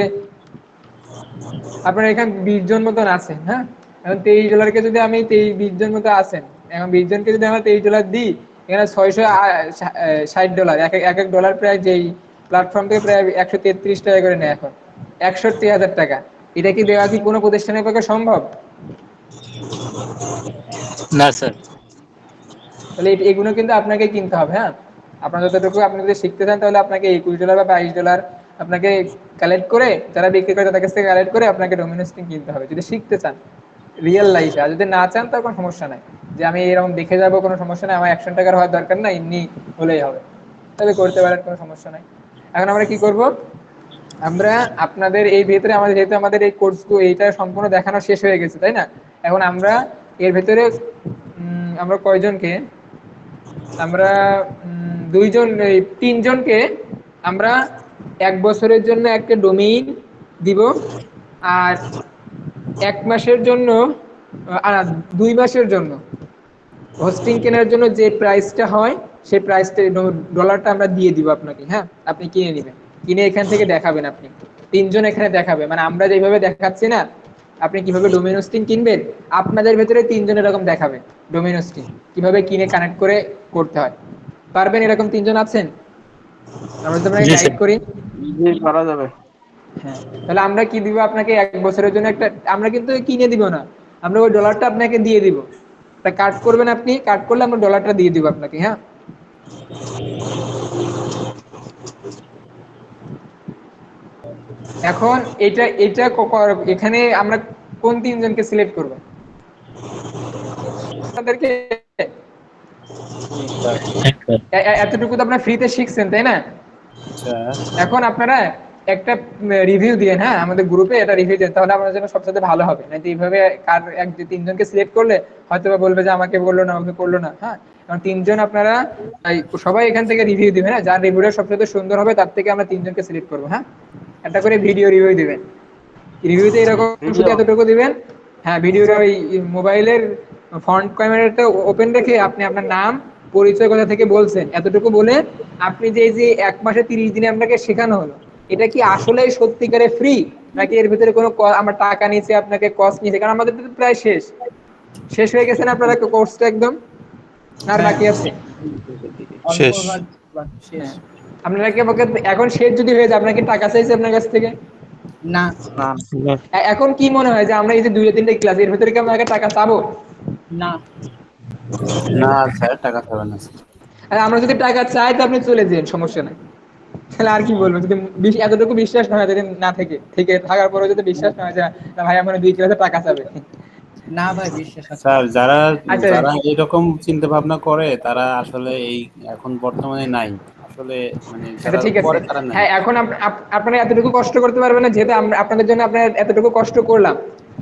আপনার এখানে 20 জন মতন আছেন। হ্যাঁ, এখন $23 যদি আমি 20 জন মতো আছেন, এখন 20 জনকে যদি আমরা $23 দিই, এখানে $660, এক এক ডলার প্রায় যেই প্ল্যাটফর্ম থেকে প্রায় 133 টাকা করে নেয় এখন, 61,000 টাকা। এটা কি দেওয়া কি কোনো প্রতিষ্ঠানের পক্ষে সম্ভব? না স্যার। তাহলে এগুলো কিন্তু আপনাকে কিনতে হবে। হ্যাঁ, আপনার যতটুকু আপনি যদি শিখতে চান, তাহলে আপনাকে $21 বা $22 আপনাকে কালেক্ট করে, যারা বিক্রি করে তাদের কাছ থেকে কালেক্ট করে আপনাকে ডোমেইন হোস্টিং কিনতে হবে যদি শিখতে চান রিয়েল লাইফে। আর যদি না চান তার কোনো সমস্যা নাই, যে আমি এরকম দেখে যাবো, কোনো সমস্যা নাই, আমার $100 হওয়ার দরকার নাই, এমনি হলেই হবে, তবে করতে পারেন, কোনো সমস্যা নাই। এখন আমরা কি করব, আমরা আপনাদের এই ভেতরে আমাদের যেহেতু আমাদের এই কোর্সগুলো এইটা সম্পূর্ণ দেখানো শেষ হয়ে গেছে, তাই না? এখন আমরা এর ভেতরে আমরা কয়জনকে, আমরা 3জনকে আমরা 1 বছরের জন্য একটা ডোমেইন দিব, আর 1 মাসের জন্য, আর 2 মাসের জন্য হোস্টিং কেনার জন্য যে প্রাইসটা হয় সেই প্রাইসটা, ডলারটা আমরা দিয়ে দিব আপনাকে। হ্যাঁ, আপনি কিনে নেবেন, কিনে এখান থেকে দেখাবেন, আপনি 3জন এখানে দেখাবে, মানে আমরা যেভাবে দেখাচ্ছি না আপনি কিভাবে ডোমেইন হোস্টিং কিনবেন, আপনাদের ভেতরে 3জন এরকম দেখাবে ডোমেইন হোস্টিং কিভাবে কিনে কানেক্ট করে করতে হয়। পারবেন? এরকম 3জন আছেন? আমরা যদি আপনাকে জি গাইড স্যার। করি। জি করা যাবে। হ্যাঁ, তাহলে আমরা কি দিব আপনাকে 1 বছরের জন্য একটা, আমরা কিন্তু কিনে দিব না, আমরা ওই ডলারটা আপনাকে দিয়ে দিব। তা কাট করবেন, আপনি কাট করলে আমরা ডলারটা দিয়ে দিব আপনাকে। হ্যাঁ, এখন এটা এটা এখানে আমরা কোন 3জনকে সিলেক্ট করব আপনাদেরকে? হ্যাঁ স্যার। এতটুকু তো আপনারা ফ্রিতে শিখছেন, তাই না? আচ্ছা এখন আপনারা একটা রিভিউ দিয়েন, হ্যাঁ আমাদের গ্রুপে এটা রিভিউ দেন, তাহলে আমাদের জন্য সবচেয়ে ভালো হবে। না তো এইভাবে 3জনকে সিলেক্ট করলে হয়তো বা বলবে যে আমাকে বললো না, আমাকে করলো না। হ্যাঁ, কারণ 3জন আপনারা সবাই এখান থেকে রিভিউ দিবেন, হ্যাঁ যার রিভিউটা সবচেয়ে সুন্দর হবে তার থেকে আমরা 3জনকে সিলেক্ট করবো। হ্যাঁ, একটা করে ভিডিও রিভিউ দিবেন, রিভিউতে এরকম শুধু ভিডিও। এতটুকু দিবেন। হ্যাঁ, ভিডিওর ওই মোবাইলের ফ্রন্ট ক্যামেরাটা ওপেন রেখে আপনি আপনার নাম, পরিচয়, কোথা থেকে বলছেন, এতটুকু বলে আপনি যে এই যে 1 মাসে 30 দিনে আপনাকে শেখানো হলো, এটা কি আসলেই সত্যিকারে ফ্রি, নাকি এর ভিতরে কোনো আমার টাকা নিচে আপনাকে কস্ট নিচে? কারণ আমাদের তো প্রায় শেষ শেষ হয়ে গেছে না আপনারা কোর্সটা একদম, না আর বাকি আছে? শেষ। হ্যাঁ, আপনারা কি আমাকে এখন শেষ যদি হয়ে যায়, আপনাকে টাকা চাইছে আপনার কাছ থেকে? না না এখন কি মনে হয় যে আমরা এই যে 2-3টা ক্লাস এর ভিতরে কি আমরা আগে টাকা চাবো? না না স্যার, টাকা খাবে না স্যার। আর আমরা যদি টাকা চাই তো আপনি চলে যান, সমস্যা নাই। তাহলে আর কি বলবো, যদি এতটুকু বিশ্বাস না হয়, যদি না থেকে থাকার পরেও যদি বিশ্বাস না হয় যে না ভাই আমার 2 ক্লাসে টাকা চাবে। না ভাই, বিশ্বাস আছে স্যার। যারা আচ্ছা যারা এরকম চিন্তা ভাবনা করে তারা আসলে এই এখন বর্তমানে নাই আসলে, মানে আচ্ছা যারা ঠিক আছে, করে তারা নাই। হ্যাঁ এখন আপনারা এতটুকু কষ্ট করতে পারবেন না, যেহেতু আপনাদের জন্য আপনারা এতটুকু কষ্ট করলাম,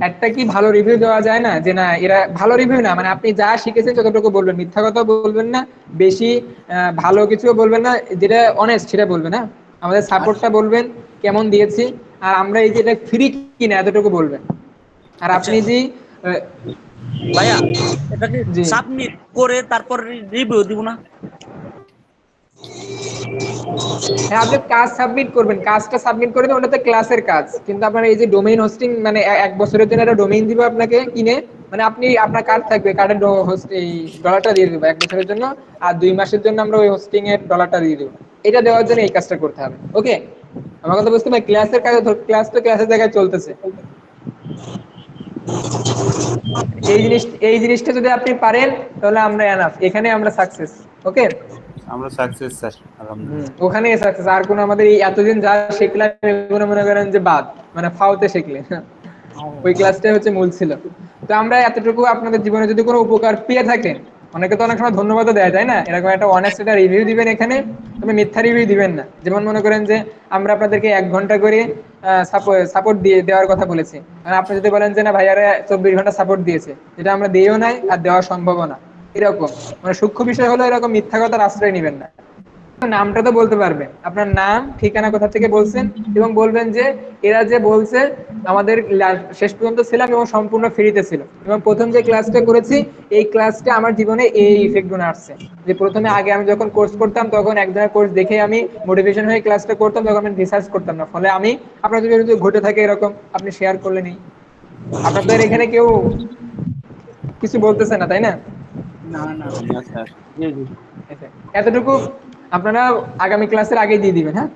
একটা কি ভালো রিভিউ দেওয়া যায় না যে না এরা ভালো রিভিউ না, মানে আপনি যা শিখেছেন যতটুকু বলবেন, মিথ্যা কথা বলবেন না, বেশি ভালো কিছুও বলবেন না, যেটা অনেস্ট সেটা বলবেন। হ্যাঁ, আমাদের সাপোর্টটা বলবেন কেমন দিয়েছি, আর আমরা এই যে এটা ফ্রি কিনা এতটুকু বলবেন। আর আপনি যে ভাইয়া এটাকে জি সাবমিট করে তারপর রিভিউ দিব না? হ্যাঁ, আপনি কাজ সাবমিট করবেন, কাজটা সাবমিট করে দেবেন, ওটা তো ক্লাসের কাজ। কিন্তু আপনার এই যে ডোমেইন হোস্টিং, মানে 1 বছরের জন্য একটা ডোমেইন দিব আপনাকে কিনে, মানে আপনি আপনার কার্ড থাকবে, কার্ডের হোস্ট এই ডলারটা দিয়ে দেবো 1 বছরের জন্য, আর 2 মাসের জন্য আমরা ওই হোস্টিং এর ডলারটা দিয়ে দেবো। এটা দেওয়ার জন্য এই কাজটা করতে হবে। ওকে, আমার কথা বুঝতে পারি? ক্লাসের কাজ, ক্লাস তো ক্লাসের জায়গায় চলতেছে। এই জিনিসটা যদি আপনি পারেন তাহলে আমরা এনাফ, এখানে আমরা সাকসেস। ওকে, আমরা সাকসেস স্যার, আলহামদুলিল্লাহ। ওখানেই সাকসেস। আর কোনো আমাদের এই এতদিন যা শিখলাম এগুলো মনে করেন যে বাদ, মানে ফাউতে শিখলে, ওই ক্লাসটাই হচ্ছে মূল ছিল। তো আমরা এতটুকু আপনাদের জীবনে যদি কোনো উপকার পেয়ে থাকেন, অনেকে তো অনেক সময় ধন্যবাদও দেয়, তাই না? এরকম একটা অনেস্ট একটা রিভিউ দিবেন এখানে, তবে মিথ্যা রিভিউ দিবেন না। যেমন মনে করেন যে আমরা আপনাদেরকে 1 ঘন্টা করে সাপোর্ট দিয়ে দেওয়ার কথা বলেছি, আর আপনি যদি বলেন যে না ভাইয়ারা 24 ঘন্টা সাপোর্ট দিয়েছে, যেটা আমরা দিয়েও নাই আর দেওয়া সম্ভব না, এরকম মানে সূক্ষ্ম বিষয় হলো এরকম মিথ্যা কথার আশ্রয় নেবেন না। নামটা তো বলতে পারবেন, আপনার নাম, ঠিকানা, কোথা থেকে বলছেন, এবং বলবেন যে এরা যে বলছে আমাদের শেষ পর্যন্ত ছিলাম এবং সম্পূর্ণ ফ্রিতে ছিল, এবং প্রথম যে ক্লাসটা করেছি এই ক্লাসটা আমার জীবনে এই ইফেক্ট গুলো আসছে। যে প্রথমে আগে আমি যখন কোর্স করতাম তখন একজনের কোর্স দেখে আমি মোটিভেশন হয়ে ক্লাসটা করতাম, তখন আমি রিসার্চ করতাম না, ফলে আমি আপনার যদি ঘটে থাকে এরকম আপনি শেয়ার করলে নেই, আপনাদের এখানে কেউ কিছু বলতেছে না, তাই না? না না স্যার। এতটুকু আপনারা আগামী ক্লাসের আগে দিয়ে দিবেন। হ্যাঁ।